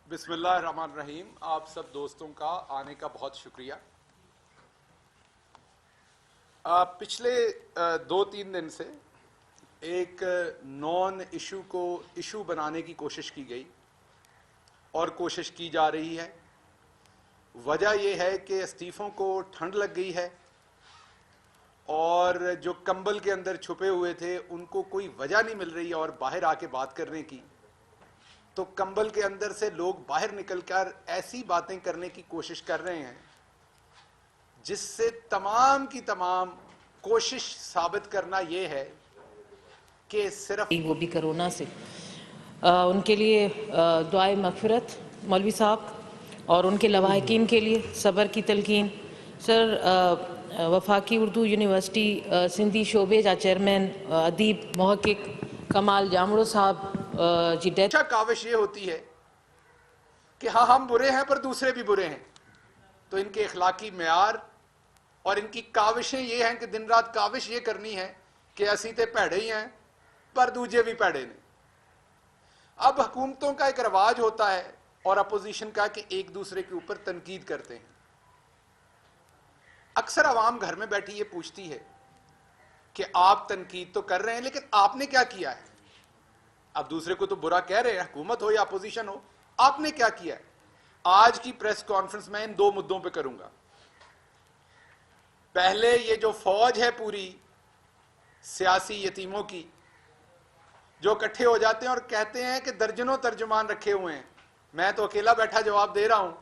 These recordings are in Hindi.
बिस्मिल्लाहिर्रहमानिर्रहीम। आप सब दोस्तों का आने का बहुत शुक्रिया। पिछले 2-3 दिन से एक नॉन इशू को इशू बनाने की कोशिश की गई और कोशिश की जा रही है। वजह यह है कि इस्तीफ़ों को ठंड लग गई है और जो कंबल के अंदर छुपे हुए थे उनको कोई वजह नहीं मिल रही और बाहर आके बात करने की, तो कंबल के अंदर से लोग बाहर निकलकर ऐसी बातें करने की कोशिश कर रहे हैं जिससे तमाम की तमाम कोशिश साबित करना यह है कि सिर्फ वो भी कोरोना से उनके लिए दुआए मग़फ़िरत मौलवी साहब और उनके लवाहिकीन के लिए सब्र की तलकीन। सर, वफाकी उर्दू यूनिवर्सिटी सिंधी शोबे जा चेयरमैन अदीब मुहक्किक कमाल जामड़ो साहब जी डेथ। अच्छा, काविश ये होती है कि हाँ, हम बुरे हैं पर दूसरे भी बुरे हैं, तो इनके इखलाकी मेयार और इनकी काविशें ये हैं कि दिन रात काविश ये करनी है कि असी ते भैड़े ही हैं पर दूजे भी भैड़े ने। अब हुकूमतों का एक रवाज होता है और अपोजिशन का कि एक दूसरे के ऊपर तनकीद करते हैं। अक्सर आवाम घर में बैठी ये पूछती है कि आप तनकीद तो कर रहे हैं लेकिन आपने क्या किया है। अब दूसरे को तो बुरा कह रहे हैं, हुकूमत हो या अपोजिशन हो, आपने क्या किया है। आज की प्रेस कॉन्फ्रेंस में इन 2 मुद्दों पे करूंगा। पहले, ये जो फौज है पूरी सियासी यतीमों की, जो इकट्ठे हो जाते हैं और कहते हैं कि दर्जनों तर्जुमान रखे हुए हैं, मैं तो अकेला बैठा जवाब दे रहा हूं।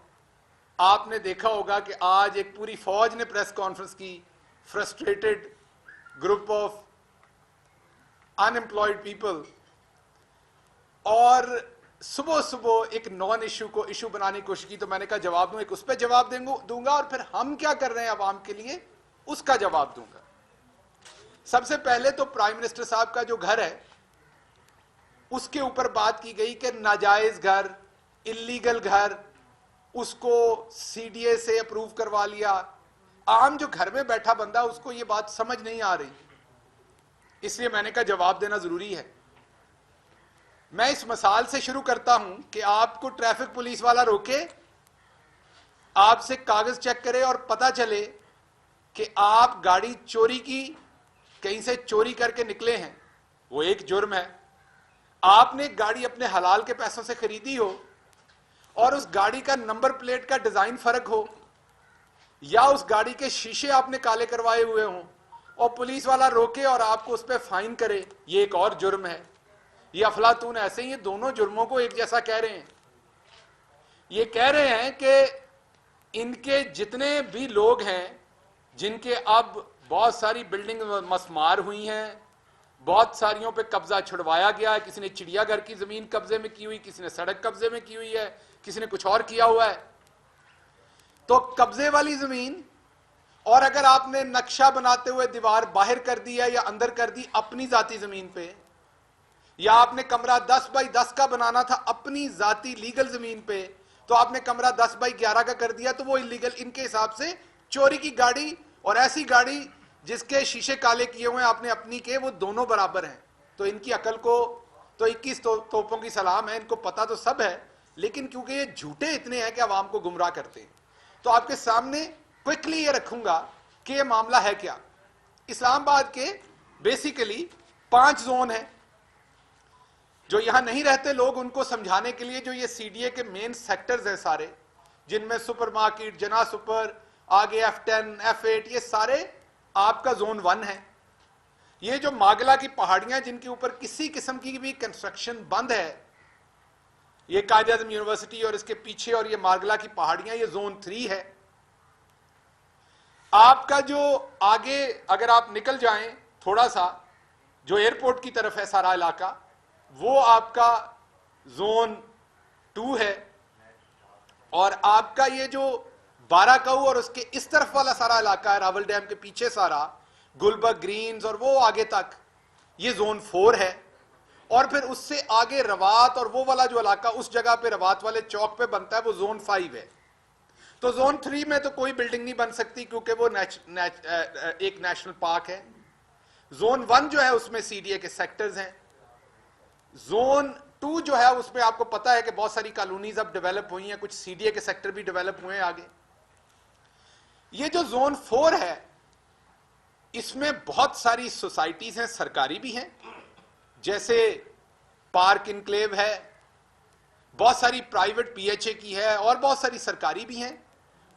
आपने देखा होगा कि आज एक पूरी फौज ने प्रेस कॉन्फ्रेंस की, frustrated group of unemployed people, और सुबह सुबह एक नॉन इशू को इशू बनाने की कोशिश की। तो मैंने कहा जवाब दूं, एक उस पर जवाब दूंगा और फिर हम क्या कर रहे हैं अवाम के लिए उसका जवाब दूंगा। सबसे पहले तो प्राइम मिनिस्टर साहब का जो घर है उसके ऊपर बात की गई कि नाजायज घर, इल्लीगल घर, उसको सीडीए से अप्रूव करवा लिया। आम जो घर में बैठा बंदा उसको ये बात समझ नहीं आ रही, इसलिए मैंने कहा जवाब देना जरूरी है। मैं इस मिसाल से शुरू करता हूं कि आपको ट्रैफिक पुलिस वाला रोके, आपसे कागज चेक करे और पता चले कि आप गाड़ी चोरी की, कहीं से चोरी करके निकले हैं, वो एक जुर्म है। आपने गाड़ी अपने हलाल के पैसों से खरीदी हो और उस गाड़ी का नंबर प्लेट का डिजाइन फर्क हो, या उस गाड़ी के शीशे आपने काले करवाए हुए हों और पुलिस वाला रोके और आपको उस पर फाइन करे, ये एक और जुर्म है। ये अफलातून ऐसे ही, ये दोनों जुर्मों को एक जैसा कह रहे हैं। ये कह रहे हैं कि इनके जितने भी लोग हैं जिनके अब बहुत सारी बिल्डिंग मसमार हुई हैं, बहुत सारियों पे कब्जा छुड़वाया गया है, किसी ने चिड़ियाघर की जमीन कब्जे में की हुई, किसी ने सड़क कब्जे में की हुई है, किसी ने कुछ और किया हुआ है। तो कब्जे वाली जमीन, और अगर आपने नक्शा बनाते हुए दीवार बाहर कर दी है या अंदर कर दी अपनी जाती जमीन पे, या आपने कमरा 10 बाई 10 का बनाना था अपनी जाती लीगल जमीन पे, तो आपने कमरा 10 बाई 11 का कर दिया, तो वो इलीगल इनके हिसाब से चोरी की गाड़ी और ऐसी गाड़ी जिसके शीशे काले किए हुए आपने अपनी के, वो दोनों बराबर हैं। तो इनकी अकल को तो 21 तोपों की सलाम है, इनको पता तो सब है, लेकिन क्योंकि ये झूठे इतने हैं कि आवाम को गुमराह करते हैं। तो आपके सामने क्विकली ये रखूंगा कि ये मामला है क्या। इस्लामाबाद के बेसिकली 5 जोन हैं। जो यहां नहीं रहते लोग उनको समझाने के लिए, जो ये सीडीए के मेन सेक्टर्स हैं सारे, जिनमें सुपरमार्केट, जना सुपर, आगे F10, F8, ये सारे आपका जोन 1 है। ये जो मागला की पहाड़ियां जिनके ऊपर किसी किस्म की भी कंस्ट्रक्शन बंद है, ये कायद आज़म यूनिवर्सिटी और इसके पीछे और ये मागला की पहाड़ियां, ये जोन 3 है। आपका जो आगे अगर आप निकल जाएं थोड़ा सा, जो एयरपोर्ट की तरफ है सारा इलाका, वो आपका जोन 2 है। और आपका ये जो बाराकाऊ और उसके इस तरफ वाला सारा इलाका है, रावल डैम के पीछे सारा, गुलबर्ग ग्रीन्स और वो आगे तक, ये जोन 4 है। और फिर उससे आगे रवात और वो वाला जो इलाका उस जगह पे रवात वाले चौक पे बनता है, वो जोन 5 है। तो जोन 3 में तो कोई बिल्डिंग नहीं बन सकती क्योंकि वो एक नेशनल पार्क है। जोन 1 जो है उसमें सीडीए के सेक्टर्स हैं। जोन 2 जो है उसमें आपको पता है कि बहुत सारी कॉलोनीज अब डेवलप हुई हैं, कुछ सीडीए के सेक्टर भी डेवलप हुए हैं आगे। ये जो जोन 4 है इसमें बहुत सारी सोसाइटीज हैं, सरकारी भी हैं, जैसे पार्क इनक्लेव है, बहुत सारी प्राइवेट पीएचए की है और बहुत सारी सरकारी भी हैं,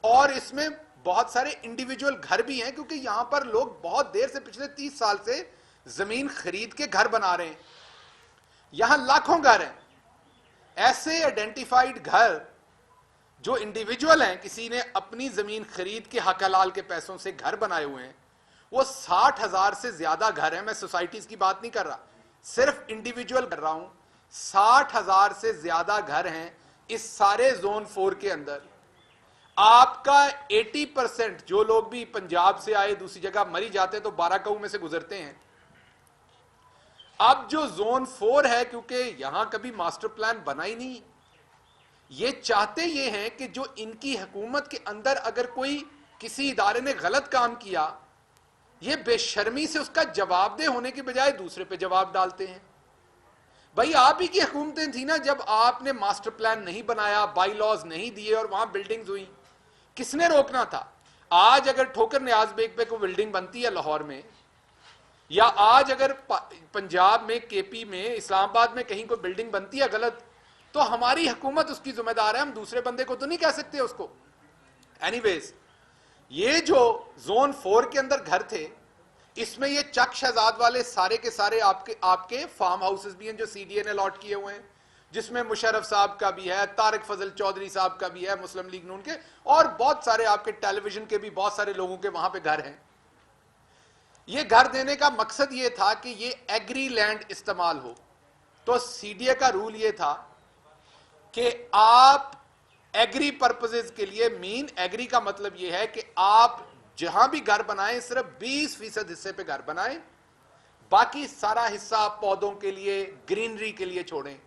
और इसमें बहुत सारे इंडिविजुअल घर भी हैं, क्योंकि यहां पर लोग बहुत देर से, पिछले 30 साल से जमीन खरीद के घर बना रहे हैं। यहां लाखों घर हैं, ऐसे आइडेंटिफाइड घर जो इंडिविजुअल हैं, किसी ने अपनी जमीन खरीद के हक हलाल के पैसों से घर बनाए हुए हैं, वो 60,000 से ज्यादा घर हैं। मैं सोसाइटीज की बात नहीं कर रहा, सिर्फ इंडिविजुअल कर रहा हूं। 60,000 से ज्यादा घर हैं इस सारे जोन 4 के अंदर। आपका 80% जो लोग भी पंजाब से आए दूसरी जगह मरी जाते हैं तो 12 गांव में से गुजरते हैं। अब जो जोन 4 है, क्योंकि यहां कभी मास्टर प्लान बना ही नहीं, ये चाहते ये हैं कि जो इनकी हुकूमत के अंदर अगर कोई किसी इदारे ने गलत काम किया, ये बेशर्मी से उसका जवाबदेह होने की बजाय दूसरे पे जवाब डालते हैं। भाई आप ही की हुकूमतें थी ना जब आपने मास्टर प्लान नहीं बनाया, बाई लॉज नहीं दिए और वहां बिल्डिंग्स हुई, किसने रोकना था? आज अगर ठोकर नियाज बेग पे कोई बिल्डिंग बनती है लाहौर में, या आज अगर पंजाब में, केपी में, इस्लामाबाद में कहीं कोई बिल्डिंग बनती है गलत, तो हमारी हुकूमत उसकी जिम्मेदार है, हम दूसरे बंदे को तो नहीं कह सकते उसको। एनीवेज, ये जो जोन 4 के अंदर घर थे, इसमें ये चक शहजाद वाले सारे के सारे आपके फार्म हाउसेस भी हैं जो सीडीए ने अलॉट किए हुए हैं, जिसमें मुशर्रफ साहब का भी है, तारिक फजल चौधरी साहब का भी है, मुस्लिम लीग नून के, और बहुत सारे आपके टेलीविजन के भी बहुत सारे लोगों के वहां पे घर हैं। ये घर देने का मकसद ये था कि ये एग्री लैंड इस्तेमाल हो। तो सीडीए का रूल ये था कि आप एग्री पर्पसेस के लिए, मीन एग्री का मतलब यह है कि आप जहां भी घर बनाएं सिर्फ 20% हिस्से पे घर बनाएं, बाकी सारा हिस्सा पौधों के लिए, ग्रीनरी के लिए छोड़ें।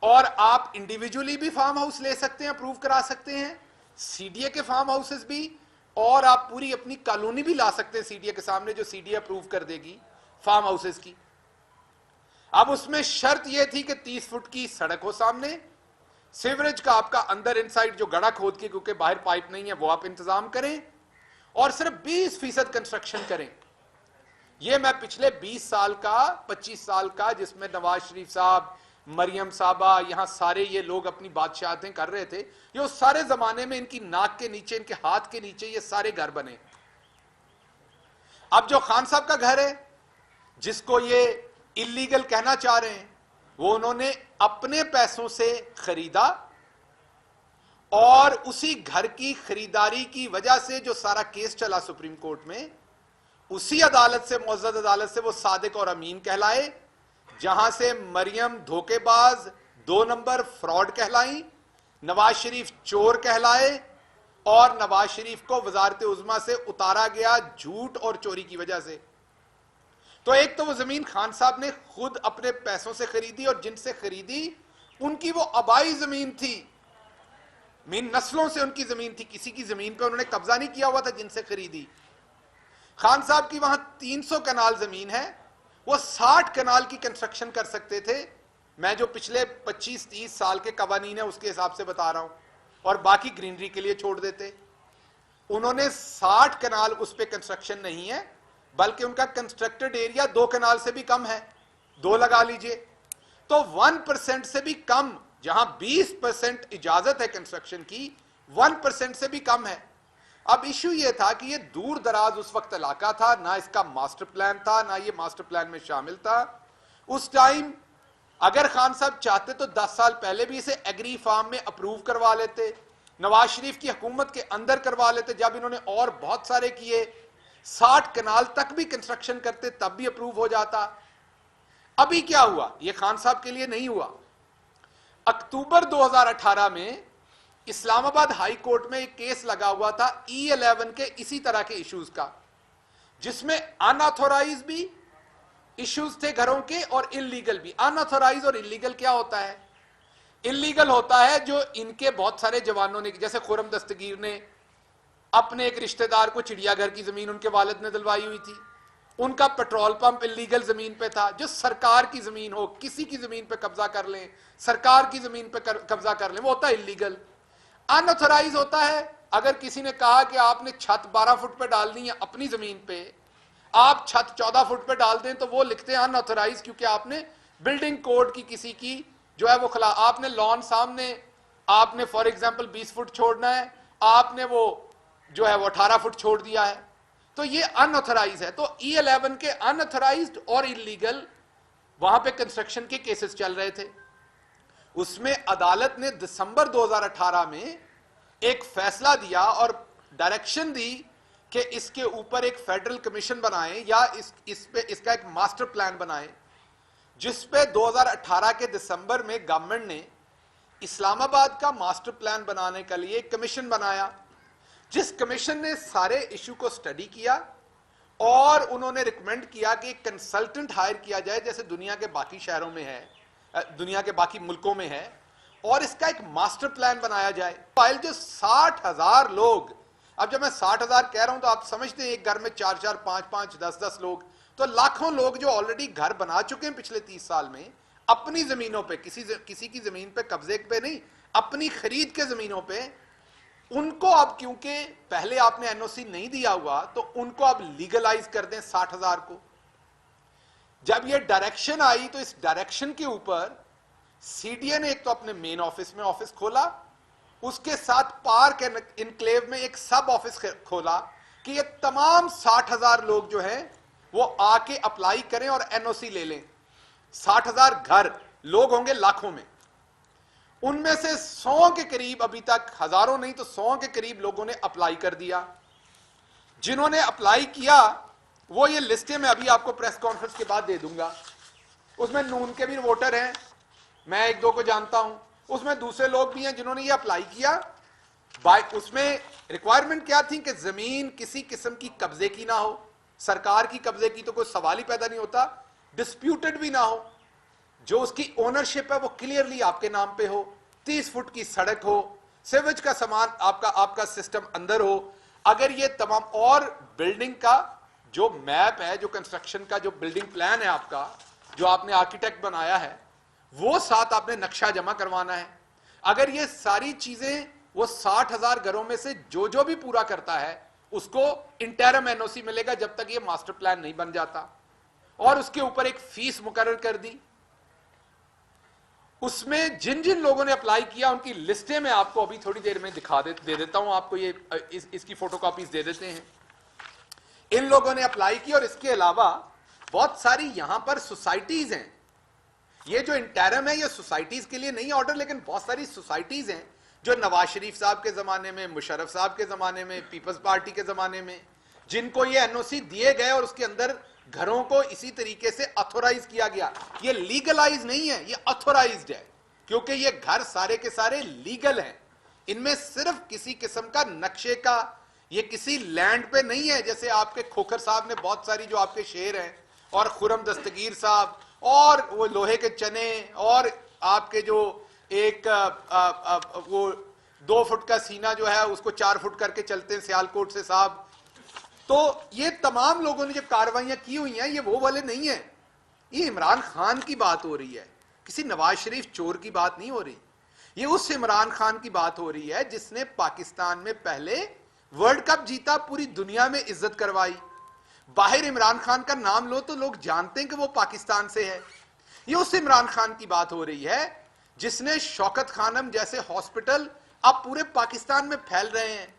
और आप इंडिविजुअली भी फार्म हाउस ले सकते हैं, अप्रूव करा सकते हैं, सीडीए के फार्म हाउसेस भी, और आप पूरी अपनी कॉलोनी भी ला सकते हैं सीडीए के सामने, जो सीडीए अप्रूव कर देगी फार्म हाउसेस की। अब उसमें शर्त यह थी कि 30 फुट की सड़क हो सामने, सीवरेज का आपका अंदर इनसाइड जो गड़ा खोद के, क्योंकि बाहर पाइप नहीं है, वो आप इंतजाम करें, और सिर्फ 20% कंस्ट्रक्शन करें। यह मैं पिछले 20 साल का, 25 साल का, जिसमें नवाज शरीफ साहब, मरियम साहबा, यहां सारे ये लोग अपनी बादशाहतें कर रहे थे, ये उस सारे जमाने में इनकी नाक के नीचे, इनके हाथ के नीचे ये सारे घर बने। अब जो खान साहब का घर है, जिसको ये इलीगल कहना चाह रहे हैं, वो उन्होंने अपने पैसों से खरीदा, और उसी घर की खरीदारी की वजह से जो सारा केस चला सुप्रीम कोर्ट में, उसी अदालत से, मुअज़्ज़ज़ अदालत से, वो सादिक और अमीन कहलाए, जहां से मरियम धोखेबाज 2 नंबर फ्रॉड कहलाई, नवाज शरीफ चोर कहलाए, और नवाज शरीफ को वजारत उज़्मा से उतारा गया झूठ और चोरी की वजह से। तो एक तो वो जमीन खान साहब ने खुद अपने पैसों से खरीदी, और जिनसे खरीदी उनकी वो आबाई जमीन थी, मीन नस्लों से उनकी जमीन थी, किसी की जमीन पे उन्होंने कब्जा नहीं किया हुआ था जिनसे खरीदी। खान साहब की वहां 300 कनाल जमीन है, वो 60 कनाल की कंस्ट्रक्शन कर सकते थे। मैं जो पिछले 25-30 साल के कवानीन है उसके हिसाब से बता रहा हूं, और बाकी ग्रीनरी के लिए छोड़ देते। उन्होंने 60 कनाल उस पर कंस्ट्रक्शन नहीं है, बल्कि उनका कंस्ट्रक्टेड एरिया 2 कनाल से भी कम है, 2 लगा लीजिए, तो 1% से भी कम, जहां 20% इजाजत है कंस्ट्रक्शन की, 1% से भी कम है। अब इशू यह था कि यह दूर दराज उस वक्त इलाका था, ना इसका मास्टर प्लान था, ना ये मास्टर प्लान में शामिल था। उस टाइम अगर खान साहब चाहते तो 10 साल पहले भी इसे एग्री फार्म में अप्रूव करवा लेते, नवाज शरीफ की हुकूमत के अंदर करवा लेते, जब इन्होंने और बहुत सारे किए, 60 कनाल तक भी कंस्ट्रक्शन करते, तब भी अप्रूव हो जाता। अभी क्या हुआ? यह खान साहब के लिए नहीं हुआ। अक्टूबर 2018 में इस्लामाबाद हाई कोर्ट में एक केस लगा हुआ था E11 के इसी तरह के इश्यूज का, जिसमें अनऑथोराइज भी इश्यूज थे घरों के और इलीगल भी। अनऑथोराइज और इलीगल क्या होता है? इलीगल होता है जो इनके बहुत सारे जवानों ने, जैसे खुरम दस्तगीर ने अपने एक रिश्तेदार को चिड़ियाघर की जमीन उनके वालिद ने दिलवाई हुई थी, उनका पेट्रोल पंप इलीगल जमीन पे था। जो सरकार की जमीन हो, किसी की जमीन पे कब्जा कर लें, सरकार की जमीन पे कब्जा कर लें, वो होता है इलीगल। अनऑथराइज होता है अगर किसी ने कहा कि आपने छत 12 फुट पे डालनी है अपनी जमीन पे, आप छत 14 फुट पे डाल दें तो वो लिखते हैं अनऑथराइज, क्योंकि आपने बिल्डिंग कोड की किसी की जो है वो खिला, आपने लॉन सामने आपने फॉर एग्जांपल 20 फुट छोड़ना है, आपने वो जो है वो 18 फुट छोड़ दिया है, तो ये अनऑथराइज है। तो E11 के अनऑथराइज्ड और इलीगल वहां पे कंस्ट्रक्शन के केसेस चल रहे थे। उसमें अदालत ने दिसंबर 2018 में एक फैसला दिया और डायरेक्शन दी कि इसके ऊपर एक फेडरल कमीशन बनाएं या इस पे इसका एक मास्टर प्लान बनाएं, जिस पे 2018 के दिसंबर में गवर्नमेंट ने इस्लामाबाद का मास्टर प्लान बनाने के लिए एक कमीशन बनाया, जिस कमीशन ने सारे इशू को स्टडी किया और उन्होंने रिकमेंड किया कि एक कंसल्टेंट हायर किया जाए जैसे दुनिया के बाकी शहरों में है, दुनिया के बाकी मुल्कों में है, और इसका एक मास्टर प्लान बनाया जाए। फाइल जो 60,000 लोग, अब जब मैं 60,000 कह रहा हूं तो आप समझते हैं एक घर में 4-4, 5-5, 10-10 लोग, तो लाखों लोग जो ऑलरेडी घर बना चुके हैं पिछले 30 साल में अपनी जमीनों पे, किसी की जमीन पे कब्जे पे नहीं, अपनी खरीद के जमीनों पे, उनको अब क्योंकि पहले आपने एनओसी नहीं दिया हुआ तो उनको अब लीगलाइज कर दें 60,000 को। जब ये डायरेक्शन आई तो इस डायरेक्शन के ऊपर सीडीए ने एक तो अपने मेन ऑफिस में ऑफिस खोला, उसके साथ पार्क इनक्लेव में एक सब ऑफिस खोला कि ये तमाम 60,000 लोग जो हैं वो आके अप्लाई करें और एनओसी ले लें। 60,000 घर, लोग होंगे लाखों में, उनमें से 100 के करीब, अभी तक हजारों नहीं तो 100 के करीब लोगों ने अप्लाई कर दिया। जिन्होंने अप्लाई किया वो ये लिस्टें मैं अभी आपको प्रेस कॉन्फ्रेंस के बाद दे दूंगा। उसमें नून के भी वोटर हैं, मैं एक दो को जानता हूं, उसमें दूसरे लोग भी हैं जिन्होंने ये अप्लाई किया। उसमें रिक्वायरमेंट क्या थी कि जमीन किसी किस्म की कब्जे की ना हो, सरकार की कब्जे की तो कोई सवाल ही पैदा नहीं होता, डिस्प्यूटेड भी ना हो, जो उसकी ओनरशिप है वो क्लियरली आपके नाम पे हो, 30 फुट की सड़क हो, सीवेज का सामान आपका सिस्टम अंदर हो। अगर ये तमाम, और बिल्डिंग का जो मैप है, जो कंस्ट्रक्शन का जो बिल्डिंग प्लान है आपका, जो आपने आर्किटेक्ट बनाया है, वो साथ आपने नक्शा जमा करवाना है। अगर ये सारी चीजें वो 60,000 घरों में से जो भी पूरा करता है उसको इंटरम एनओसी मिलेगा जब तक ये मास्टर प्लान नहीं बन जाता। और उसके ऊपर एक फीस मुकर्रर कर दी। उसमें जिन जिन लोगों ने अप्लाई किया उनकी लिस्टें मैं आपको अभी थोड़ी देर में दे देता हूं आपको, ये इसकी फोटोकॉपीज दे देते हैं। इन लोगों ने अप्लाई की और इसके अलावा बहुत सारी यहां पर सोसाइटीज हैं। ये जो इंटरम है ये सोसाइटीज के लिए नहीं ऑर्डर, लेकिन बहुत सारी सोसाइटीज हैं जो नवाज शरीफ साहब के जमाने में, मुशर्रफ साहब के जमाने में, पीपल्स पार्टी के जमाने में, जिनको ये एनओसी दिए गए और उसके अंदर घरों को इसी तरीके से अथोराइज किया गया। ये लीगलाइज नहीं है, ये अथोराइज्ड है, क्योंकि ये घर सारे के सारे लीगल हैं। इनमें सिर्फ किसी किस्म का नक्शे का, ये किसी लैंड पे नहीं है, जैसे आपके खोखर साहब ने बहुत सारी जो आपके शेर हैं, और खुरम दस्तगीर साहब, और वो लोहे के चने, और आपके जो एक वो 2 फुट का सीना जो है उसको 4 फुट करके चलते हैं सियालकोट से साहब। तो ये तमाम लोगों ने जो कार्रवाइयां की हुई हैं ये वो वाले नहीं है। ये इमरान खान की बात हो रही है, किसी नवाज शरीफ चोर की बात नहीं हो रही। ये उस इमरान खान की बात हो रही है जिसने पाकिस्तान में पहले वर्ल्ड कप जीता, पूरी दुनिया में इज्जत करवाई। बाहर इमरान खान का नाम लो तो लोग जानते हैं कि वो पाकिस्तान से है। ये उस इमरान खान की बात हो रही है जिसने शौकत खानम जैसे हॉस्पिटल अब पूरे पाकिस्तान में फैल रहे हैं,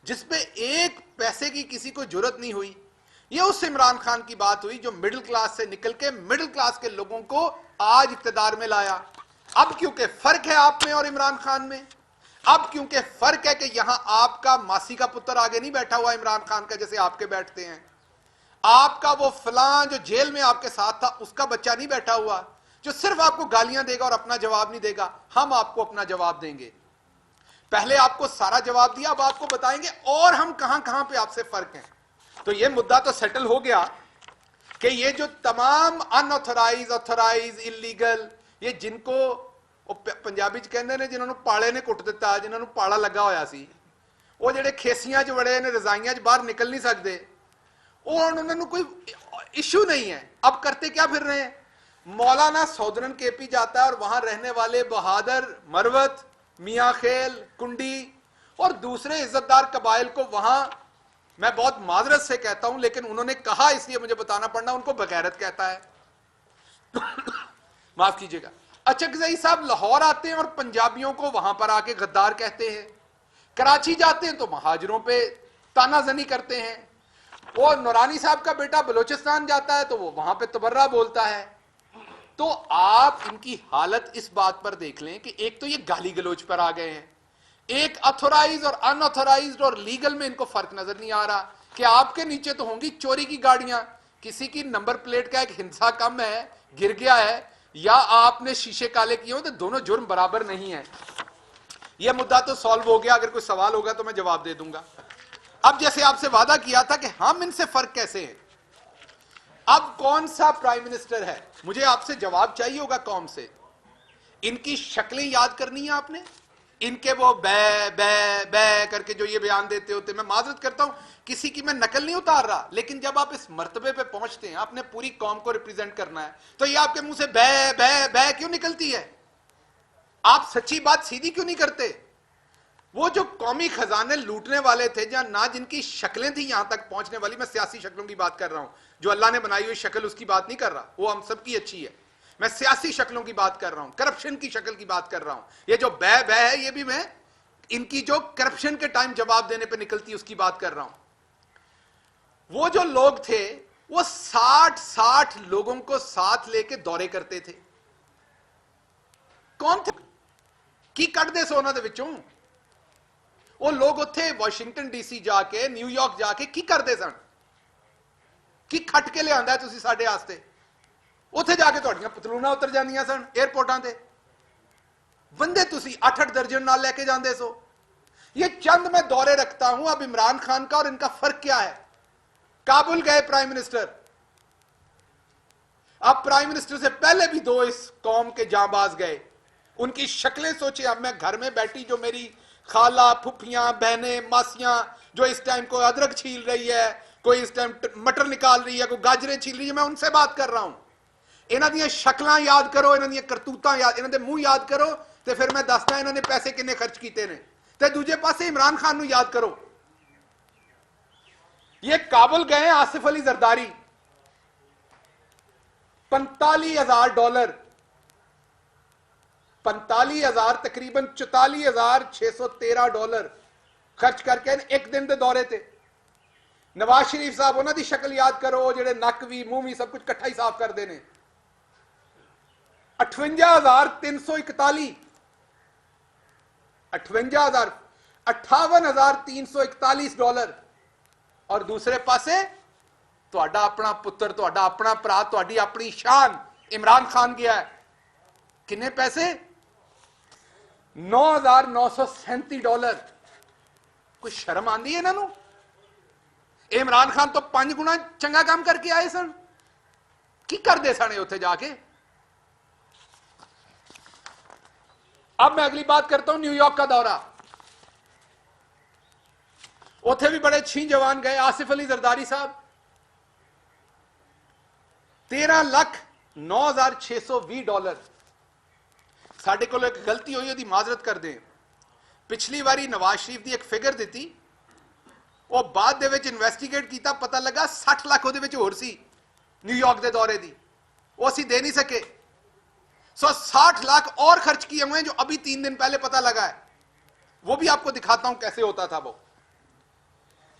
जिसपे एक पैसे की किसी को जरूरत नहीं हुई। ये उस इमरान खान की बात हुई जो मिडिल क्लास से निकल के मिडिल क्लास के लोगों को आज इक्तदार में लाया। अब क्योंकि फर्क है आप में और इमरान खान में, अब क्योंकि फर्क है कि यहां आपका मासी का पुत्र आगे नहीं बैठा हुआ इमरान खान का जैसे आपके बैठते हैं, आपका वो फलां जो जेल में आपके साथ था उसका बच्चा नहीं बैठा हुआ जो सिर्फ आपको गालियां देगा और अपना जवाब नहीं देगा। हम आपको अपना जवाब देंगे। पहले आपको सारा जवाब दिया, अब आपको बताएंगे और हम कहां कहां पे आपसे फर्क हैं। तो ये मुद्दा तो सेटल हो गया कि ये जो तमाम अनऑथराइज, ऑथराइज, इलीगल, ये जिनको पंजाबी च कहंदे ने जिन्होंने पाले ने कुट दिता, जिन्होंने पाला लगा होया सी, वो जेडे खेसियां च बड़े ने, रजाइयां च बाहर निकल नहीं सकते, उन्होंने कोई इशू नहीं है। अब करते क्या फिर रहे हैं, मौलाना सौदरन केपी जाता है और वहां रहने वाले बहादुर, मरवत, मियां खेल, कुंडी और दूसरे इज्जतदार कबाइल को वहां, मैं बहुत माजरत से कहता हूं लेकिन उन्होंने कहा इसलिए मुझे बताना पड़ना, उनको बगैरत कहता है। माफ कीजिएगा। अचकजई साहब लाहौर आते हैं और पंजाबियों को वहां पर आके गद्दार कहते हैं। कराची जाते हैं तो महाजरों पे तानाजनी करते हैं। वो नूरानी साहब का बेटा बलोचिस्तान जाता है तो वो वहां पे तबर्रा बोलता है। तो आप इनकी हालत इस बात पर देख लें कि एक तो ये गाली गलोच पर आ गए हैं, एक अथोराइज और अनऑथोराइज्ड और लीगल में इनको फर्क नजर नहीं आ रहा कि आपके नीचे तो होंगी चोरी की गाड़ियां, किसी की नंबर प्लेट का एक हिंसा कम है, गिर गया है, या आपने शीशे काले किए हो, तो दोनों जुर्म बराबर नहीं है। यह मुद्दा तो सॉल्व हो गया। अगर कोई सवाल होगा तो मैं जवाब दे दूंगा। अब जैसे आपसे वादा किया था कि हम इनसे फर्क कैसे हैं, अब कौन सा प्राइम मिनिस्टर है, मुझे आपसे जवाब चाहिए होगा कौम से। इनकी शक्लें याद करनी है आपने, इनके वो बै बै बै करके जो ये बयान देते होते, मैं माजरत करता हूं किसी की मैं नकल नहीं उतार रहा, लेकिन जब आप इस मर्तबे पे पहुंचते हैं, आपने पूरी कौम को रिप्रेजेंट करना है, तो ये आपके मुंह से बै बै बै क्यों निकलती है? आप सच्ची बात सीधी क्यों नहीं करते? वो जो कौमी खजाने लूटने वाले थे, जहां ना जिनकी शक्लें थी यहां तक पहुंचने वाली, मैं सियासी शक्लों की बात कर रहा हूं, जो अल्लाह ने बनाई हुई शक्ल उसकी बात नहीं कर रहा, वो हम सबकी अच्छी है, मैं सियासी शक्लों की बात कर रहा हूं, करप्शन की शक्ल की बात कर रहा हूं। ये जो बै बै है, ये भी मैं इनकी जो करप्शन के टाइम जवाब देने पे निकलती है उसकी बात कर रहा हूं। वो जो लोग थे वो 60 लोगों को साथ लेके दौरे करते थे। कौन थे? की कट दे सोना दे विचों वो लोग उत्थे वाशिंगटन डीसी जाके, न्यूयॉर्क जाके की करते सन, की खट के लिया तुसी साडे वास्ते, उत्थे जाके तुहाडियां पतलूना उतर जांदियां सन एयरपोर्टां ते, बंदे तुसी 8-8 दर्जन नाल लेके जांदे सो। ये चंद मैं दौरे रखता हूं। अब इमरान खान का और इनका फर्क क्या है? काबुल गए प्राइम मिनिस्टर, अब प्राइम मिनिस्टर से पहले भी 2 इस कौम के जांबाज गए, उनकी शक्लें सोचे। अब मैं घर में बैठी जो मेरी खाला, फुफियां, बहनें, मासियां जो इस टाइम कोई अदरक छील रही है, कोई इस टाइम मटर निकाल रही है, कोई गाजरें छील रही है, मैं उनसे बात कर रहा हूं। इन्हां दी शक्लां याद करो, इन्हां दी करतूतां याद, इन्हां दे मुंह याद करो, तो फिर मैं दसदा इन्हां ने पैसे किन्ने खर्च कीते ने। ते दूजे पासे इमरान खान नूं याद करो। ये काबुल गए आसिफ अली जरदारी, $45,000, 45,000 तकरीबन $44,613 खर्च करके एक दिन के दौरे थे। नवाज शरीफ साहब, उन्होंने की शक्ल याद करो, जेडे नक भी मुंह भी सब कुछ कट्ठा ही साफ करते हैं। 58,341 $58,341 और दूसरे पासे तुहाडा अपना पुत्र, तुहाडा अपना भरा, तुहाडी अपनी शान इमरान खान गया है। किन्ने पैसे? $9,937। कोई शर्म आंदी है इन्हों? इमरान खान तो 5 गुना चंगा काम करके आए सन, की करते सन उत्थे जाके? अब मैं अगली बात करता हूं, न्यूयॉर्क का दौरा। उत्थे भी बड़े छी जवान गए। आसिफ अली जरदारी साहब, $13,09,620। साडे कोल एक गलती हुई, ओदी माजरत कर दें। पिछली बारी नवाज शरीफ की एक फिगर दी, वो बाद दे विच इन्वेस्टिगेट किया, पता लगा 60 लाख ओदे विच होर सी न्यूयॉर्क के दौरे दी, वो असीं दे नहीं सके। सो 60 लाख और खर्च किए हुए हैं, जो अभी 3 दिन पहले पता लगा है। वो भी आपको दिखाता हूं कैसे होता था। वो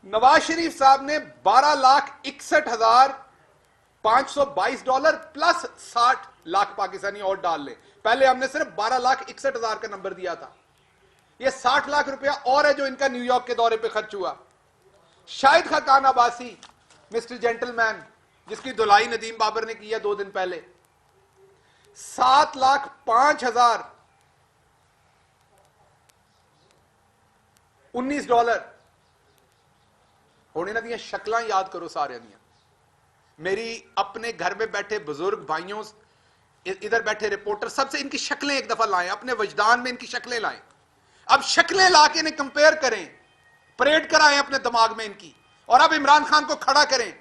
नवाज शरीफ साहब ने $12,61,522 प्लस 60 लाख पाकिस्तानी और डाल ले। पहले हमने सिर्फ 12,61,000 का नंबर दिया था। यह 60 लाख रुपया और है जो इनका न्यूयॉर्क के दौरे पे खर्च हुआ। शाहिद खाकान अब्बासी, मिस्टर जेंटलमैन, जिसकी धुलाई नदीम बाबर ने की है 2 दिन पहले, $7,05,019। हुण इन्हां दी शक्लां याद करो सारियां दी। मेरी अपने घर में बैठे बुजुर्ग भाइयों, इधर बैठे रिपोर्टर, सबसे इनकी शक्लें एक दफा लाएं, अपने वजदान में इनकी शक्लें लाएं। अब शक्लें लाके इन्हें कंपेयर करें, परेड कराएं अपने दिमाग में इनकी, और अब इमरान खान को खड़ा करें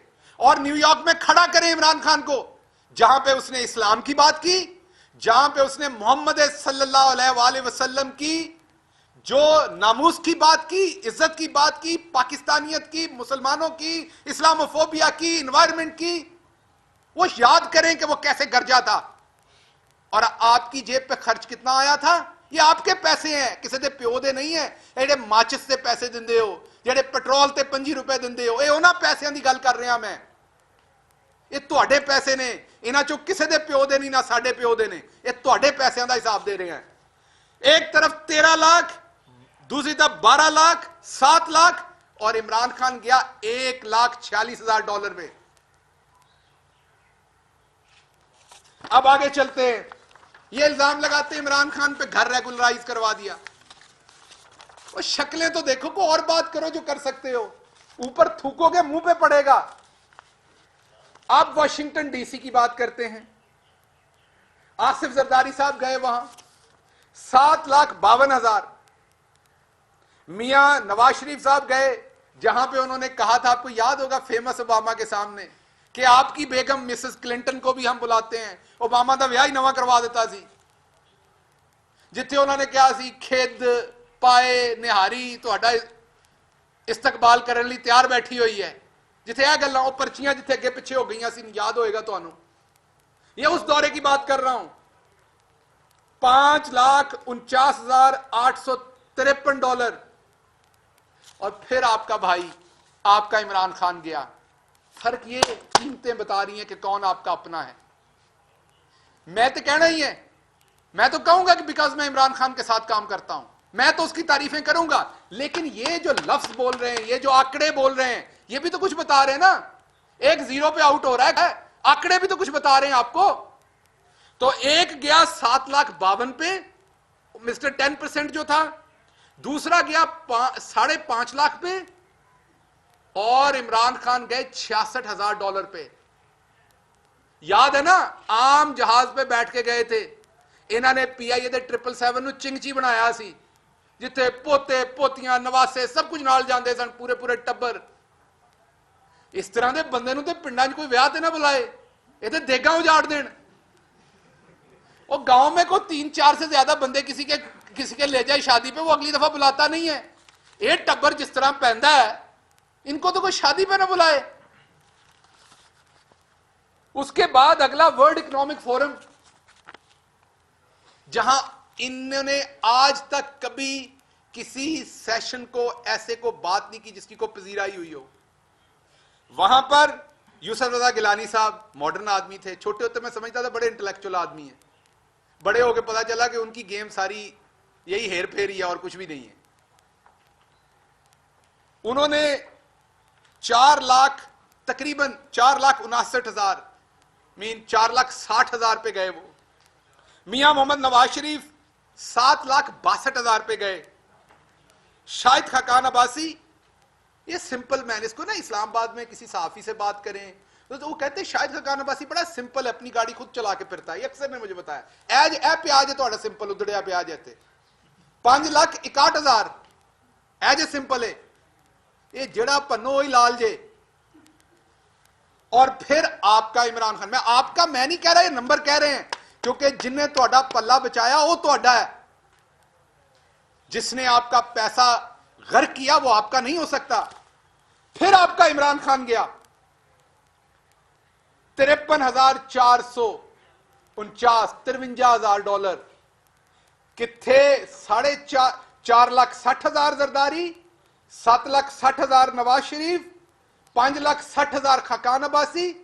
और न्यूयॉर्क में खड़ा करें इमरान खान को, जहां पे उसने इस्लाम की बात की, जहां पे उसने मोहम्मद सल्लल्लाहु अलैहि वसल्लम की जो नामूस की बात की, इज्जत की बात की, पाकिस्तानियत की, मुसलमानों की, इस्लामोफोबिया की, इन्वायरमेंट की, वो याद करें कि वो कैसे गरजा था और आपकी जेब पे खर्च कितना आया था। ये आपके पैसे हैं, किसी दे प्यो दे नहीं है। जेडे माचिस से पैसे दिंदे हो, जेडे पेट्रोल ते 5 रुपए दिंदे हो, ये उन्हां पैसों की गल कर रहा मैं। ये तुहाडे पैसे ने, इन्हां चों किसी दे प्यो दे नहीं, ना साडे प्यो दे ने। ये तुहाडे पैसों का हिसाब दे रहे हैं। एक तरफ 13 लाख, दूसरी तरफ 12 लाख, 7 लाख, और इमरान खान गया $1,46,000 में। अब आगे चलते हैं। ये इल्जाम लगाते हैं इमरान खान पे घर रेगुलराइज करवा दिया। वो शक्लें तो देखो, को और बात करो जो कर सकते हो, ऊपर थूकोगे मुंह पे पड़ेगा। आप वाशिंगटन डीसी की बात करते हैं, आसिफ जरदारी साहब गए वहां, 7,52,000। मियां नवाज शरीफ साहब गए, जहां पे उन्होंने कहा था, आपको याद होगा, फेमस ओबामा के सामने, कि आपकी बेगम मिसेस क्लिंटन को भी हम बुलाते हैं। ओबामा का विआह ही नवा करवा देता सी, जिथे उन्होंने कहा सी खेद पाए निहारी तुहाडा इस्तकबाल करने लिए तैयार बैठी हुई है। जिथे यह गल्लां, पर्चियां जिथे अगे पिछे हो गई सी, याद होएगा तुहानू। ये उस दौरे की बात कर रहा हूं। $5,49,853। और फिर आपका भाई, आपका इमरान खान गया। फर्क ये कीमतें बता रही हैं कि कौन आपका अपना है। मैं तो कहना ही है, मैं तो कहूंगा कि बिकॉज मैं इमरान खान के साथ काम करता हूं, मैं तो उसकी तारीफें करूंगा। लेकिन ये जो लफ्ज बोल रहे हैं, ये जो आंकड़े बोल रहे हैं, ये भी तो कुछ बता रहे हैं ना। एक 0 पे आउट हो रहा है, आंकड़े भी तो कुछ बता रहे हैं आपको। तो एक गया 7,52,000 पे, मिस्टर 10% जो था, दूसरा गया 5.5 लाख पे, और इमरान खान गए $66,000 पे। याद है ना, आम जहाज पे बैठ के गए थे। इन्होंने PIA दे 777 चिंगची बनाया सी, जिथे पोते पोतियां नवासे सब कुछ नाल जाते सन, पूरे पूरे टब्बर। इस तरह के बंदे नूं ते पिंडां च कोई विआह ते ना बुलाए, ये तो देगा उजाड़ देन। और गांव में को 3-4 से ज्यादा बंदे किसी के ले जाए शादी पे, वो अगली दफा बुलाता नहीं है। ये टब्बर जिस तरह पहनता है, इनको तो कोई शादी पे ना बुलाए। उसके बाद अगला वर्ल्ड इकोनॉमिक फोरम, जहां इन्होंने आज तक कभी किसी सेशन को ऐसे को बात नहीं की जिसकी को पजीराई हुई हो। वहां पर यूसुफ रजा गिलानी साहब मॉडर्न आदमी थे। छोटे होते मैं समझता था बड़े इंटेलेक्चुअल आदमी हैं, बड़े होकर पता चला कि उनकी गेम सारी यही हेर फेर ही है और कुछ भी नहीं है। उन्होंने 4 लाख, तकरीबन 4,59,000, मीन 4,60,000 पे गए वो। मियां मोहम्मद नवाज शरीफ 7,62,000 पे गए। शाहिद खाकान अब्बासी, ये सिंपल मैन, इसको ना इस्लामाबाद में किसी सहाफी से बात करें तो वो कहते हैं शाहिद खाकान अब्बासी बड़ा सिंपल है, अपनी गाड़ी खुद चला के फिरता है। अक्सर ने मुझे बताया एज ए प्याज है थोड़ा सिंपल, उधड़िया प्याज है। 5,61,000 एज ए सिंपल है, ये जड़ा पन्नो ही लाल जे। और फिर आपका इमरान खान, मैं नहीं कह रहा, ये नंबर कह रहे हैं, क्योंकि जिन्हें ਤੁਹਾਡਾ पल्ला बचाया वो ਤੁਹਾਡਾ है। जिसने आपका पैसा गर्क किया वो आपका नहीं हो सकता। फिर आपका इमरान खान गया $53,449, $53,000। किथे 4,60,000 जरदारी, 7,60,000 नवाज शरीफ, 5,60,000 खाकान अब्बासी,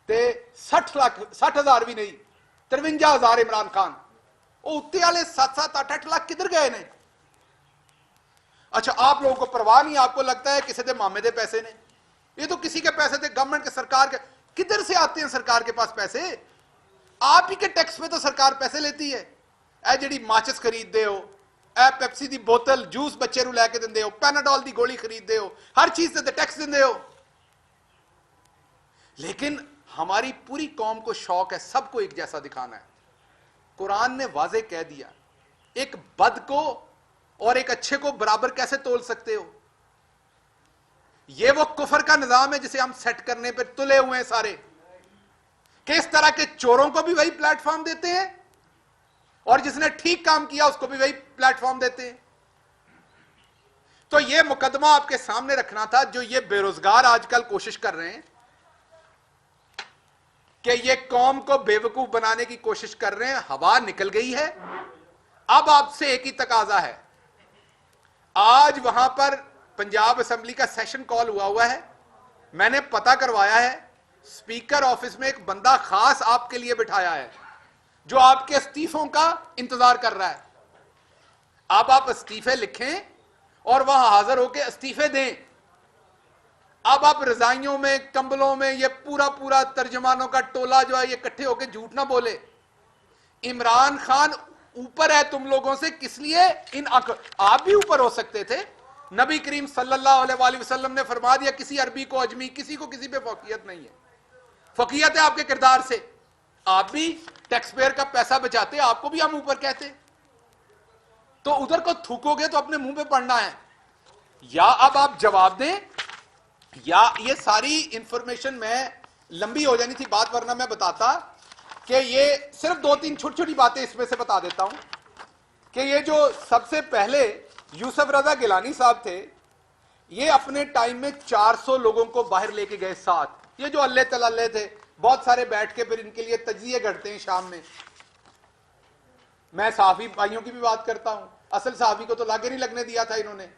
60,000 भी नहीं, 53,000 इमरान खान। उत्ते वाले 7-7, 8-8 लाख किधर गए ने? अच्छा, आप लोगों को परवाह नहीं, आपको लगता है किसी के मामे दे पैसे ने। ये तो किसी के पैसे थे, गवर्नमेंट के, सरकार के। किधर से आते हैं सरकार के पास पैसे? आप ही के टैक्स पे तो सरकार पैसे लेती है। ए जी माचिस खरीदते हो, ए पेप्सी की बोतल, जूस बच्चे को लैके देंगे हो, पैनाडोल की गोली खरीदते हो, हर चीज से टैक्स देंगे हो। लेकिन हमारी पूरी कौम को शौक है सबको एक जैसा दिखाना है। कुरान ने वाजे कह दिया, एक बद को और एक अच्छे को बराबर कैसे तोल सकते हो? ये वो कुफर का निजाम है जिसे हम सेट करने पर तुले हुए हैं सारे, कि इस तरह के चोरों को भी वही प्लेटफॉर्म देते हैं और जिसने ठीक काम किया उसको भी वही प्लेटफॉर्म देते हैं। तो ये मुकदमा आपके सामने रखना था। जो ये बेरोजगार आजकल कोशिश कर रहे हैं कि ये कौम को बेवकूफ बनाने की कोशिश कर रहे हैं, हवा निकल गई है। अब आपसे एक ही तकाजा है, आज वहां पर पंजाब असेंबली का सेशन कॉल हुआ है, मैंने पता करवाया है, स्पीकर ऑफिस में एक बंदा खास आपके लिए बिठाया है जो आपके इस्तीफों का इंतजार कर रहा है। अब आप इस्तीफे लिखें और वहां हाजिर होकर इस्तीफे दें। अब आप रजाइयों में, कंबलों में, ये पूरा तर्जमानों का टोला जो है ये इकट्ठे होकर झूठ ना बोले। इमरान खान ऊपर है तुम लोगों से, किस लिए? आप भी ऊपर हो सकते थे। नबी करीम सल्लल्लाहु अलैहि वसल्लम ने फरमा दिया किसी अरबी को अजमी, किसी को किसी पे फौकियत नहीं है, फौकियत है आपके किरदार से। आप भी टैक्स पेयर का पैसा बचाते, आपको भी हम ऊपर कहते। तो उधर को थूकोगे तो अपने मुंह पे पड़ना है। या अब आप जवाब दें, या ये सारी इंफॉर्मेशन में लंबी हो जानी थी बात, वरना मैं बताता कि ये सिर्फ 2-3 छोटी छोटी बातें इसमें से बता देता हूं कि ये जो सबसे पहले यूसुफ रजा गिलानी साहब थे, ये अपने टाइम में 400 लोगों को बाहर लेके गए साथ। ये जो अल्ले तलल्ले थे, बहुत सारे बैठ के फिर इनके लिए तजिए घड़ते हैं शाम में। मैं सहाफी भाइयों की भी बात करता हूं, असल सहाफी को तो लागे नहीं लगने दिया था इन्होंने।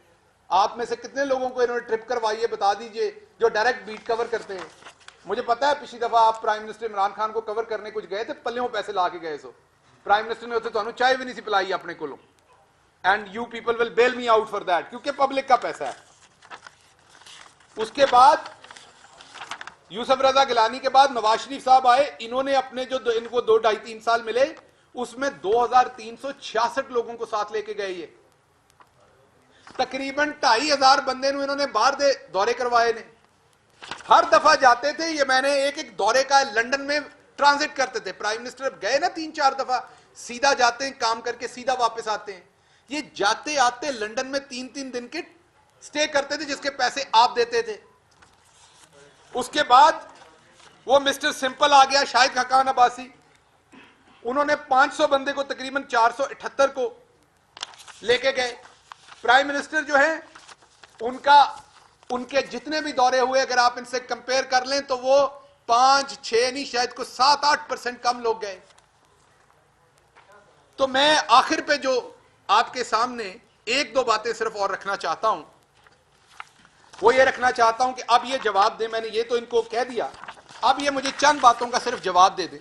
आप में से कितने लोगों को इन्होंने ट्रिप करवाई है बता दीजिए, जो डायरेक्ट बीट कवर करते हैं। मुझे पता है पिछली दफा आप प्राइम मिनिस्टर इमरान खान को कवर करने कुछ गए थे, पल्ले पैसे ला के गए। सो प्राइम मिनिस्टर ने होते तो चाय भी नहीं सी पिलाई अपने को, and you people will bail me out for that, क्योंकि पब्लिक का पैसा है। उसके बाद यूसुफ रजा गिलानी के बाद नवाज शरीफ साहब आए, इन्होंने अपने जो इनको 2-2.5-3 साल मिले उसमें 2366 लोगों को साथ लेके गए। ये तकरीबन 2500 बंदे ने इन्होंने बाहर दे दौरे करवाए ने। हर दफा जाते थे ये, मैंने एक दौरे का लंदन में ट्रांजिट करते थे। प्राइम मिनिस्टर गए ना 3-4 दफा, सीधा जाते हैं काम करके सीधा वापस आते हैं। ये जाते आते लंदन में 3-3 दिन के स्टे करते थे, जिसके पैसे आप देते थे। उसके बाद वो मिस्टर सिंपल आ गया, शाहिद खाकान अब्बासी, उन्होंने 500 बंदे को तकरीबन 478 को लेके गए। प्राइम मिनिस्टर जो है उनके जितने भी दौरे हुए, अगर आप इनसे कंपेयर कर लें तो वो 5-6 नहीं, शायद कुछ 7-8% कम लोग गए। तो मैं आखिर पे जो आपके सामने 1-2 बातें सिर्फ और रखना चाहता हूं, वो ये रखना चाहता हूं कि अब ये जवाब दें। मैंने ये तो इनको कह दिया, अब ये मुझे चंद बातों का सिर्फ जवाब दे दें,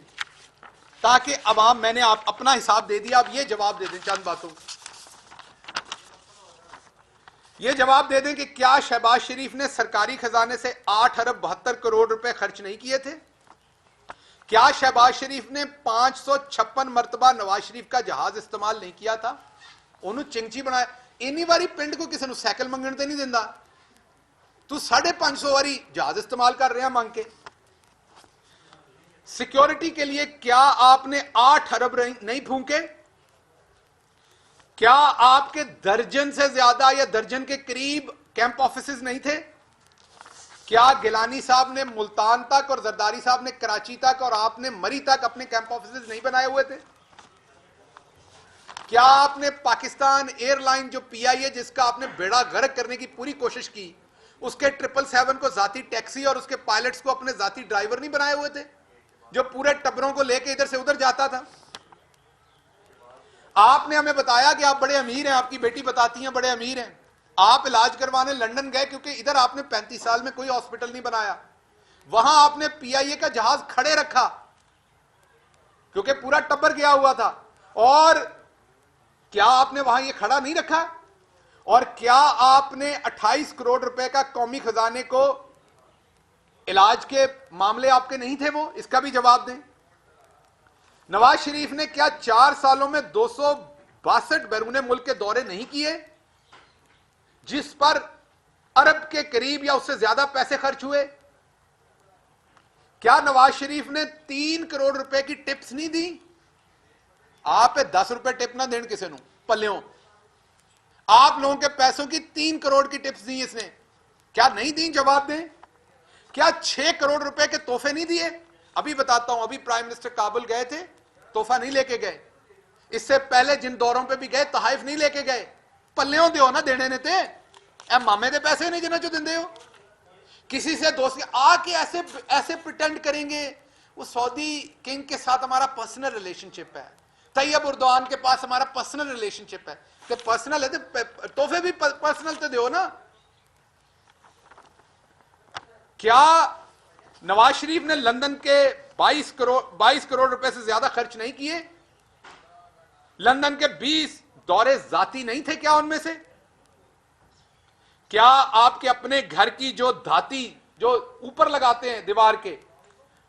ताकि अवाम, मैंने आप अपना हिसाब दे दिया, अब ये जवाब दे दें चंद बातों का। ये जवाब दे दें कि क्या शहबाज शरीफ ने सरकारी खजाने से 8 अरब 72 करोड़ रुपए खर्च नहीं किए थे? क्या शहबाज शरीफ ने 556 मरतबा नवाज शरीफ का जहाज इस्तेमाल नहीं किया था? उन्होंने चिंची बनाया। इन्नी वारी पिंड को किसी साइकिल मंगण ते नहीं दिंदा, तू 550 वारी जहाज इस्तेमाल कर रहे हैं मांग के। सिक्योरिटी के लिए क्या आपने 8 अरब नहीं फूंके? क्या आपके दर्जन से ज्यादा या दर्जन के करीब कैंप ऑफिसेज नहीं थे? क्या गिलानी साहब ने मुल्तान तक और जरदारी साहब ने कराची तक और आपने मरी तक अपने कैंप ऑफिसेज नहीं बनाए हुए थे? क्या आपने पाकिस्तान एयरलाइन जो पीआईए, जिसका आपने बेड़ा गर्क करने की पूरी कोशिश की, उसके 777 को जाती टैक्सी और उसके पायलट्स को अपने जाती ड्राइवर नहीं बनाए हुए थे, जो पूरे टब्बरों को लेकर इधर से उधर जाता था? आपने हमें बताया कि आप बड़े अमीर हैं, आपकी बेटी बताती हैं बड़े अमीर हैं। आप इलाज करवाने लंदन गए क्योंकि इधर आपने 35 साल में कोई हॉस्पिटल नहीं बनाया। वहां आपने पीआईए का जहाज खड़े रखा क्योंकि पूरा टब्बर गया हुआ था। और क्या आपने वहां ये खड़ा नहीं रखा? और क्या आपने 28 करोड़ रुपए का कौमी खजाने को, इलाज के मामले आपके नहीं थे वो? इसका भी जवाब दें। नवाज शरीफ ने क्या 4 सालों में 262 बैरून मुल्क के दौरे नहीं किए, जिस पर अरब के करीब या उससे ज्यादा पैसे खर्च हुए? क्या नवाज शरीफ ने 3 करोड़ रुपए की टिप्स नहीं दी? आप 10 रुपए टिप ना देन किसी पल्लियों, आप लोगों के पैसों की 3 करोड़ की टिप्स दी इसने। क्या नहीं दी? जवाब दें। क्या 6 करोड़ रुपए के तोहफे नहीं दिए? अभी बताता हूं, अभी प्राइम मिनिस्टर काबुल गए थे, तोहफा नहीं लेके गए। इससे पहले जिन दौरों पे भी गए तहाइफ नहीं लेके गए। पल्लेों दो ना देने ने ते ए मामे दे पैसे नहीं जिन्हें जो देंदे हो। किसी से दोस्ती आके ऐसे ऐसे प्रिटेंड करेंगे वो सऊदी किंग के साथ हमारा पर्सनल रिलेशनशिप है, तैयब उर्दवान के पास हमारा पर्सनल रिलेशनशिप है। तो पर्सनल है तो तोहफे भी पर्सनल तो दो ना। क्या नवाज शरीफ ने लंदन के 22 करोड़ रुपए से ज्यादा खर्च नहीं किए? लंदन के 20 दौरे जाती नहीं थे क्या उनमें से? क्या आपके अपने घर की जो धाती जो ऊपर लगाते हैं दीवार के,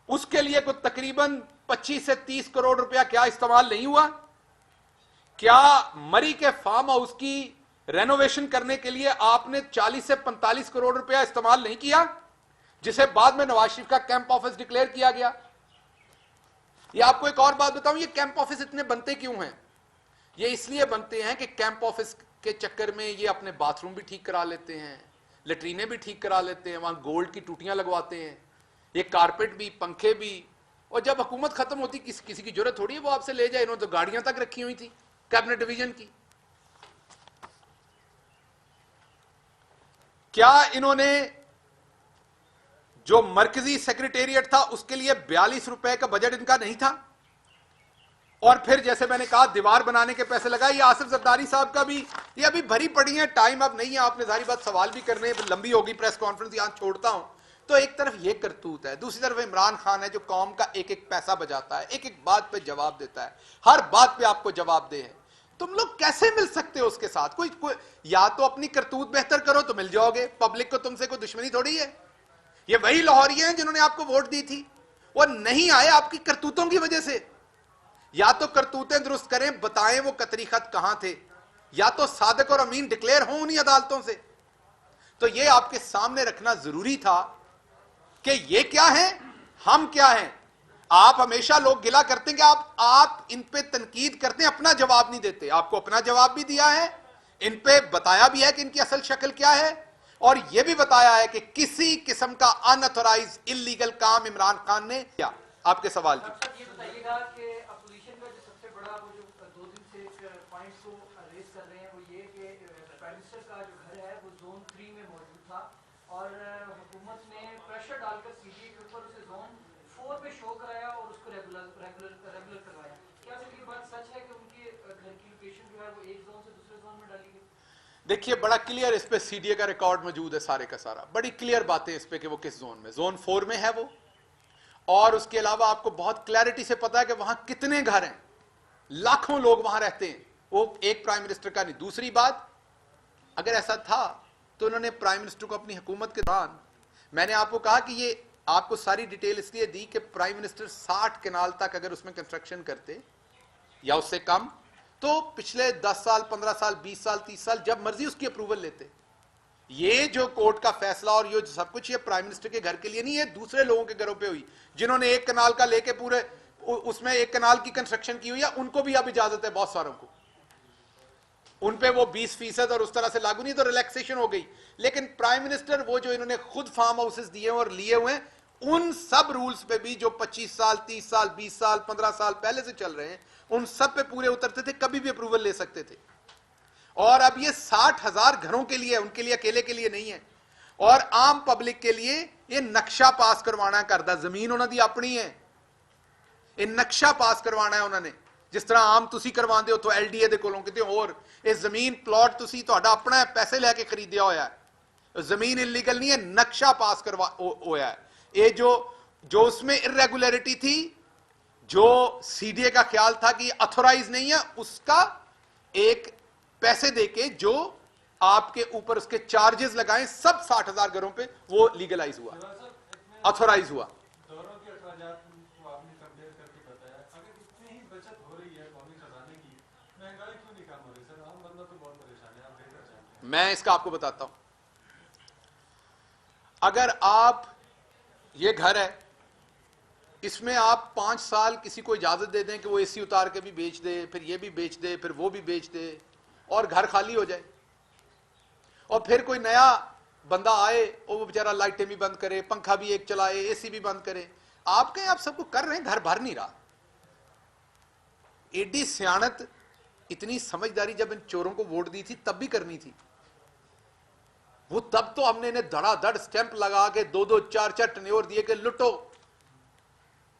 उसके लिए कुछ तकरीबन 25 से 30 करोड़ रुपया क्या इस्तेमाल नहीं हुआ? क्या मरी के फार्म हाउस की रेनोवेशन करने के लिए आपने 40 से 45 करोड़ रुपया इस्तेमाल नहीं किया, जिसे बाद में नवाज शरीफ का कैंप ऑफिस डिक्लेयर किया गया? ये आपको एक और बात बताऊं, ये कैंप ऑफिस इतने बनते क्यों हैं? ये इसलिए बनते हैं कि कैंप ऑफिस के चक्कर में ये अपने बाथरूम भी ठीक करा लेते हैं, लेट्रीनें भी ठीक करा लेते हैं, वहां गोल्ड की टूटियां लगवाते हैं, ये कारपेट भी, पंखे भी। और जब हुकूमत खत्म होती किसी की जरूरत थोड़ी है वो आपसे ले जाए। इन्होंने तो गाड़ियां तक रखी हुई थी कैबिनेट डिवीजन की। क्या इन्होंने जो मरकजी सेक्रेटेरिएट था उसके लिए 42 रुपए का बजट इनका नहीं था? और फिर जैसे मैंने कहा दीवार बनाने के पैसे लगाए। ये आसिफ जरदारी साहब का भी, ये अभी भरी पड़ी है, टाइम अब नहीं है, आपने सारी बात सवाल भी करने, लंबी होगी प्रेस कॉन्फ्रेंस, यहां छोड़ता हूं। तो एक तरफ ये करतूत है, दूसरी तरफ इमरान खान है जो कौम का एक एक पैसा बजाता है, एक एक बात पे जवाब देता है, हर बात पे आपको जवाब दे है। तुम लोग कैसे मिल सकते हो उसके साथ? कोई या तो अपनी करतूत बेहतर करो तो मिल जाओगे, पब्लिक को तुमसे कोई दुश्मनी थोड़ी है। ये वही लाहौरी हैं जिन्होंने आपको वोट दी थी, वो नहीं आए आपकी करतूतों की वजह से। या तो करतूतें दुरुस्त करें, बताएं वो कतरी खत कहां थे, या तो सादिक और अमीन डिक्लेयर हों उन्हीं अदालतों से। तो ये आपके सामने रखना जरूरी था कि ये क्या है, हम क्या हैं। आप हमेशा लोग गिला करते हैं कि आप इन पे तनकीद करते हैं, अपना जवाब नहीं देते। आपको अपना जवाब भी दिया है, इन पे बताया भी है कि इनकी असल शक्ल क्या है, और यह भी बताया है कि किसी किस्म का अनऑथराइज इल्लीगल काम इमरान खान ने किया। आपके सवाल की और हुकूमत ने प्रेशर डालकर सीडीए के ऊपर उसे जोन 4 पे शो कराया और उसको रेगुलर करवाया। क्या ये बात सच है कि उनके घर की लोकेशन जो है वो एक जोन से दूसरे जोन में डाली गई? देखिए बड़ा क्लियर इस पे सीडीए का रिकॉर्ड मौजूद है, सारे का सारा, बड़ी क्लियर बातें इस पे कि वो किस जोन में, जोन 4 में है वो। और उसके अलावा आपको बहुत क्लैरिटी से पता है कि वहां कितने घर हैं, लाखों लोग वहां रहते हैं। वो एक प्राइम मिनिस्टर का नहीं। दूसरी बात, अगर ऐसा था तो उन्होंने प्राइम मिनिस्टर को अपनी हुकूमत के दौरान, मैंने आपको कहा कि ये आपको सारी डिटेल इसलिए दी कि प्राइम मिनिस्टर 60 कनाल तक अगर उसमें कंस्ट्रक्शन करते या उससे कम, तो पिछले 10 साल 15 साल 20 साल 30 साल जब मर्जी उसकी अप्रूवल लेते। ये जो कोर्ट का फैसला और ये सब कुछ, ये प्राइम मिनिस्टर के घर के लिए नहीं है, दूसरे लोगों के घरों पे हुई जिन्होंने 1 कनाल का लेके पूरे उसमें 1 कनाल की कंस्ट्रक्शन की हुई है, उनको भी अब इजाजत है, बहुत सारों को। उन पे वो 20% और उस तरह से लागू नहीं, तो रिलैक्सेशन हो गई। लेकिन प्राइम मिनिस्टर वो जो इन्होंने खुद फार्म हाउसेस दिए और लिए हुए हैं, उन सब रूल्स पे भी जो 25 साल 30 साल 20 साल 15 साल पहले से चल रहे हैं, उन सब पे पूरे उतरते थे, कभी भी अप्रूवल ले सकते थे। और अब ये 60,000 घरों के लिए, उनके लिए अकेले के लिए नहीं है, और आम पब्लिक के लिए ये नक्शा पास करवाना करदा, जमीन उन्होंने अपनी है, ये नक्शा पास करवाना है उन्होंने। जिस तरह आम तुसी करवाते हो तो एलडीए दे कोलों किते होर, ये जमीन प्लॉट तुसी तुहाडा अपना है, पैसे लेके खरीदिया होया है, जमीन इलीगल नहीं है, नक्शा पास करवा होया है। ये जो उसमें इरेगुलरिटी थी, जो सीडीए का ख्याल था कि अथोराइज नहीं है, उसका एक पैसे देके जो आपके ऊपर उसके चार्जेस लगाए, सब 60,000 घरों पे वो लीगलाइज हुआ, अथोराइज हुआ। मैं इसका आपको बताता हूं। अगर आप, ये घर है, इसमें आप 5 साल किसी को इजाजत दे दें कि वो एसी उतार के भी बेच दे, फिर ये भी बेच दे, फिर वो भी बेच दे, और घर खाली हो जाए, और फिर कोई नया बंदा आए और वो बेचारा लाइटें भी बंद करे, पंखा भी एक चलाए, एसी भी बंद करे। आप कहें आप सबको कर रहे हैं, घर भर नहीं रहा। एडी सियाणत, इतनी समझदारी जब इन चोरों को वोट दी थी तब भी करनी थी। वो तब तो हमने इन्हें धड़ाधड़ स्टैंप लगा के 2-2 4-4 टन्योर दिए कि लुटो।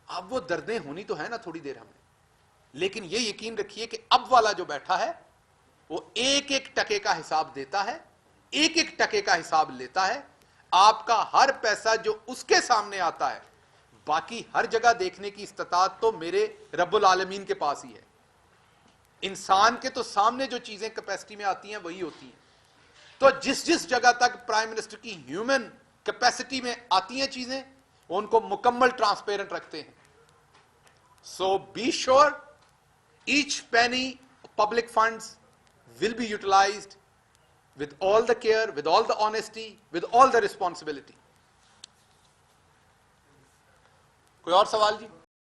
अब वो दर्दें होनी तो है ना थोड़ी देर हमें, लेकिन ये यकीन रखिए कि अब वाला जो बैठा है वो एक एक टके का हिसाब देता है, एक एक टके का हिसाब लेता है। आपका हर पैसा जो उसके सामने आता है, बाकी हर जगह देखने की इस्तात तो मेरे रब्बुल आलमीन के पास ही है। इंसान के तो सामने जो चीजें कैपेसिटी में आती हैं वही होती हैं। तो जिस जिस जगह तक प्राइम मिनिस्टर की ह्यूमन कैपेसिटी में आती हैं चीजें, उनको मुकम्मल ट्रांसपेरेंट रखते हैं। So be sure each penny public funds will be utilized with all the care, with all the honesty, with all the responsibility. कोई और सवाल जी?